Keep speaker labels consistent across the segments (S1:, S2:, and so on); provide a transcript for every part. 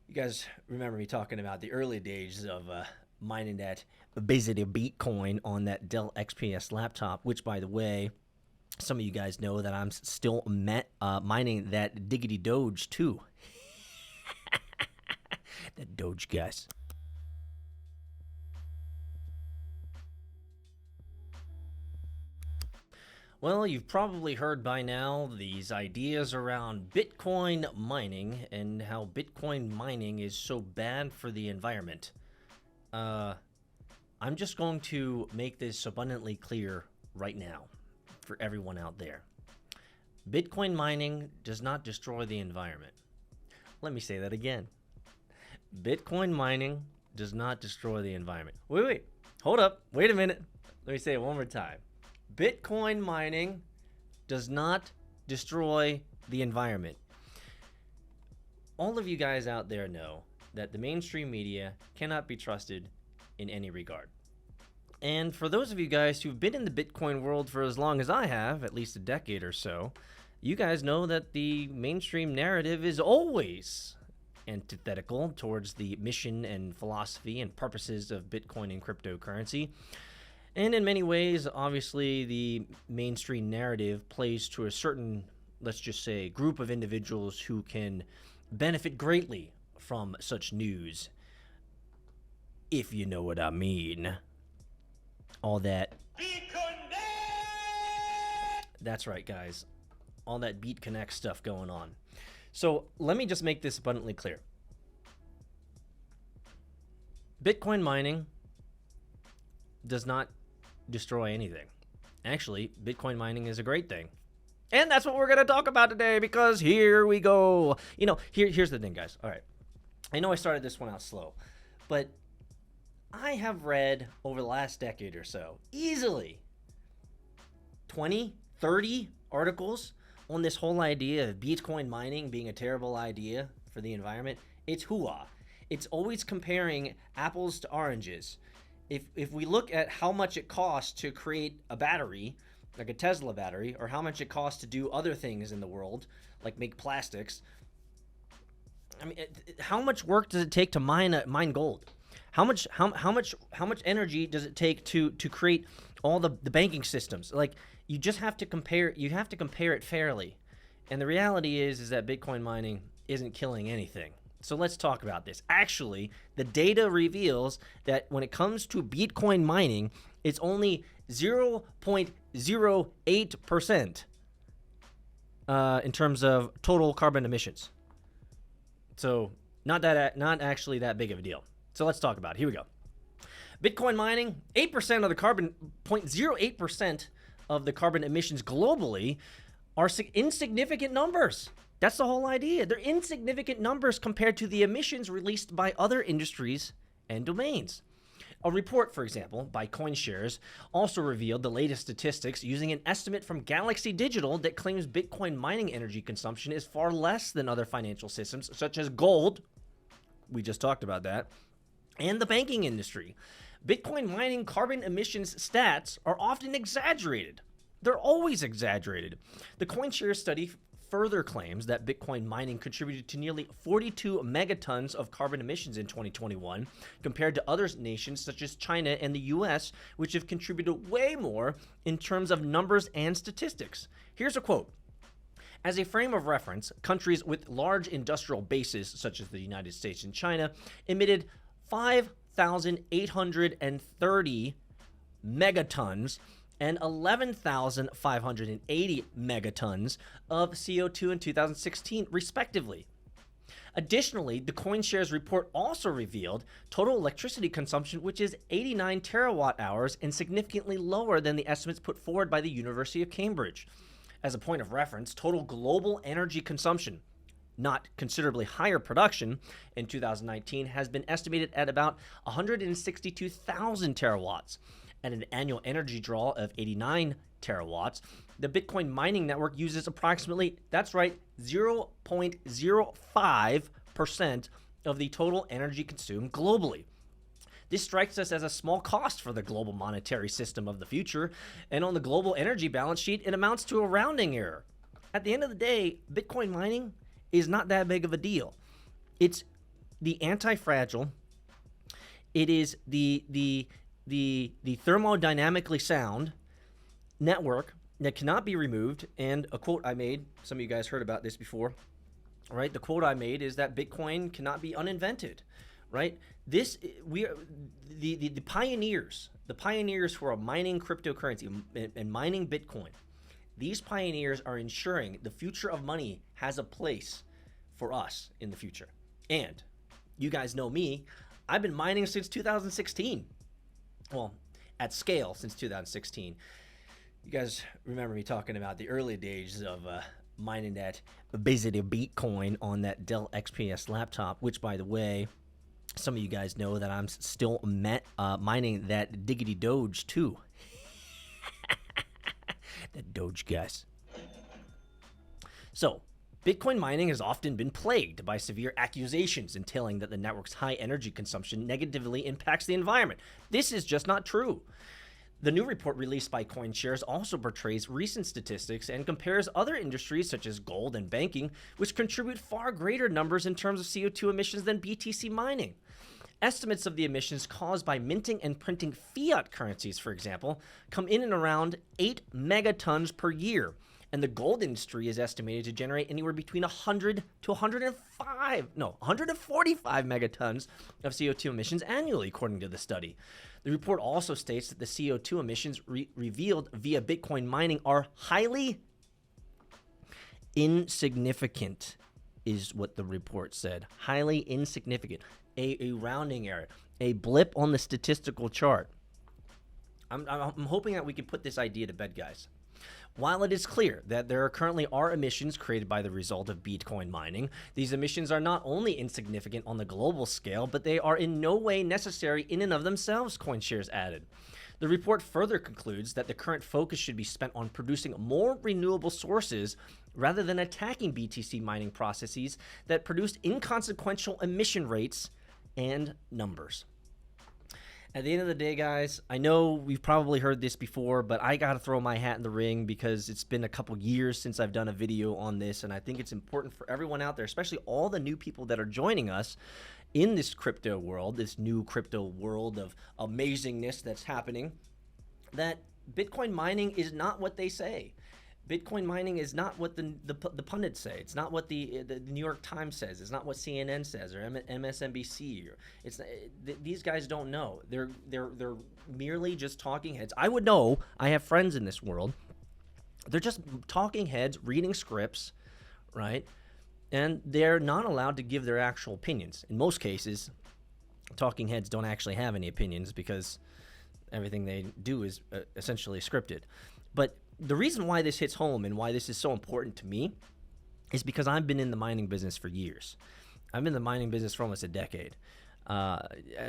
S1: You guys remember me talking about the early days of mining that basically Bitcoin on that Dell XPS laptop, which, by the way, some of you guys know that I'm still mining that Diggity Doge too. That Doge, guys. Well, you've probably heard by now these ideas around Bitcoin mining and how Bitcoin mining is so bad for the environment. I'm just going to make this abundantly clear right now for everyone out there. Bitcoin mining does not destroy the environment. Let me say that again. Bitcoin mining does not destroy the environment. Wait. Hold up. Wait a minute. Let me say it one more time. Bitcoin mining does not destroy the environment. All of you guys out there know that the mainstream media cannot be trusted in any regard. And for those of you guys who've been in the Bitcoin world for as long as I have, at least a decade or so, you guys know that the mainstream narrative is always antithetical towards the mission and philosophy and purposes of Bitcoin and cryptocurrency. And in many ways, obviously, the mainstream narrative plays to a certain, let's just say, group of individuals who can benefit greatly from such news, if you know what I mean. All that. That's right, guys. All that Beat Connect stuff going on. So let me just make this abundantly clear. Bitcoin mining does not destroy anything. Actually, Bitcoin mining is a great thing. And that's what we're going to talk about today, because here we go. Here's the thing, guys. All right. I know I started this one out slow, but I have read over the last decade or so, easily 20, 30 articles on this whole idea of Bitcoin mining being a terrible idea for the environment. It's hoo-ah. It's always comparing apples to oranges. If we look at how much it costs to create a battery, like a Tesla battery, or how much it costs to do other things in the world, like make plastics, I mean, how much work does it take to mine gold? How much energy does it take to create all the banking systems? Like, you just have to compare. You have to compare it fairly, and the reality is that Bitcoin mining isn't killing anything. So let's talk about this. Actually, the data reveals that when it comes to Bitcoin mining, it's only 0.08% in terms of total carbon emissions. So not actually that big of a deal. So let's talk about it. Here we go. Bitcoin mining, 8% of the carbon, 0.08% of the carbon emissions globally are insignificant numbers. That's the whole idea. They're insignificant numbers compared to the emissions released by other industries and domains. A report, for example, by CoinShares also revealed the latest statistics using an estimate from Galaxy Digital that claims Bitcoin mining energy consumption is far less than other financial systems, such as gold. We just talked about that. And the banking industry. Bitcoin mining carbon emissions stats are often exaggerated. They're always exaggerated. The CoinShares study further claims that Bitcoin mining contributed to nearly 42 megatons of carbon emissions in 2021, compared to other nations such as China and the US, which have contributed way more in terms of numbers and statistics. Here's a quote. As a frame of reference, countries with large industrial bases, such as the United States and China, emitted 5,830 megatons and 11,580 megatons of CO2 in 2016, respectively. Additionally, the CoinShares report also revealed total electricity consumption, which is 89 terawatt hours and significantly lower than the estimates put forward by the University of Cambridge. As a point of reference, total global energy consumption, not considerably higher production, in 2019 has been estimated at about 162,000 terawatts. At an annual energy draw of 89 terawatts, the Bitcoin mining network uses approximately, that's right, 0.05% of the total energy consumed globally. This strikes us as a small cost for the global monetary system of the future, and on the global energy balance sheet, it amounts to a rounding error. At the end of the day, Bitcoin mining is not that big of a deal. It's the anti-fragile. It is the thermodynamically sound network that cannot be removed. And a quote I made, some of you guys heard about this before, right? The quote I made is that Bitcoin cannot be uninvented, right? We are the pioneers who are mining cryptocurrency and mining Bitcoin. These pioneers are ensuring the future of money has a place for us in the future. And you guys know me, I've been mining since 2016. Well, at scale since 2016. You guys remember me talking about the early days of mining that basically Bitcoin on that Dell XPS laptop, which, by the way, some of you guys know that I'm still mining that Diggity Doge too. That Doge, guys. So, Bitcoin mining has often been plagued by severe accusations entailing that the network's high energy consumption negatively impacts the environment. This is just not true. The new report released by CoinShares also portrays recent statistics and compares other industries such as gold and banking, which contribute far greater numbers in terms of CO2 emissions than BTC mining. Estimates of the emissions caused by minting and printing fiat currencies, for example, come in and around 8 megatons per year. And the gold industry is estimated to generate anywhere between 100 to 145 megatons of CO2 emissions annually, according to the study. The report also states that the CO2 emissions revealed via Bitcoin mining are highly insignificant, is what the report said. Highly insignificant. A rounding error. A blip on the statistical chart. I'm hoping that we can put this idea to bed, guys. While it is clear that there currently are emissions created by the result of Bitcoin mining, these emissions are not only insignificant on the global scale, but they are in no way necessary in and of themselves, CoinShares added. The report further concludes that the current focus should be spent on producing more renewable sources rather than attacking BTC mining processes that produce inconsequential emission rates and numbers. At the end of the day, guys, I know we've probably heard this before, but I got to throw my hat in the ring because it's been a couple years since I've done a video on this, and I think it's important for everyone out there, especially all the new people that are joining us in this crypto world, this new crypto world of amazingness that's happening, that Bitcoin mining is not what they say. Bitcoin mining is not what the pundits say. It's not what the New York Times says. It's not what CNN says or MSNBC. These guys don't know. They're merely just talking heads. I would know. I have friends in this world. They're just talking heads, reading scripts, right? And they're not allowed to give their actual opinions. In most cases, talking heads don't actually have any opinions because everything they do is essentially scripted. But the reason why this hits home and why this is so important to me is because I've been in the mining business for years. I've been in the mining business for almost a decade.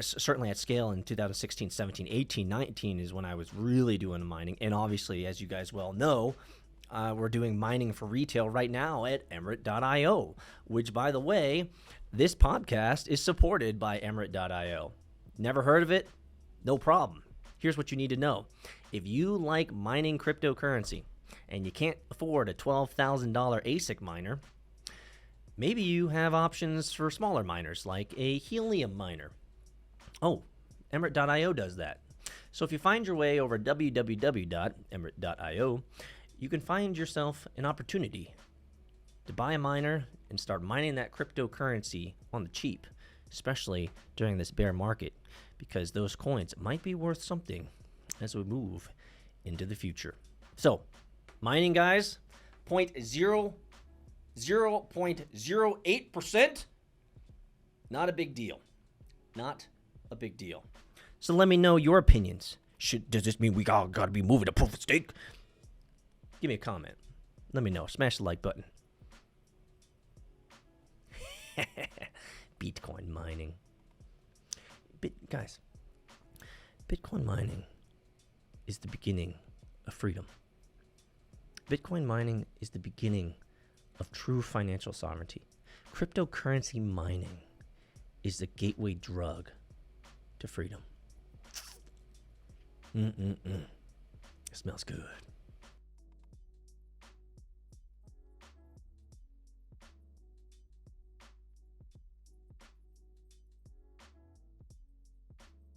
S1: Certainly at scale in 2016, 17, 18, 19 is when I was really doing mining. And obviously, as you guys well know, we're doing mining for retail right now at Emirate.io, which, by the way, this podcast is supported by Emirate.io. Never heard of it? No problem. Here's what you need to know. If you like mining cryptocurrency and you can't afford a $12,000 ASIC miner, maybe you have options for smaller miners like a helium miner. Oh, Emirate.io does that. So if you find your way over www.emirate.io, you can find yourself an opportunity to buy a miner and start mining that cryptocurrency on the cheap, especially during this bear market, because those coins might be worth something as we move into the future. So, mining, guys, 0.08%, not a big deal. Not a big deal. So let me know your opinions. Does this mean we got to be moving to proof of stake? Give me a comment. Let me know. Smash the like button. Bitcoin mining. Guys, Bitcoin mining is the beginning of freedom. Bitcoin mining is the beginning of true financial sovereignty. Cryptocurrency mining is the gateway drug to freedom. It smells good.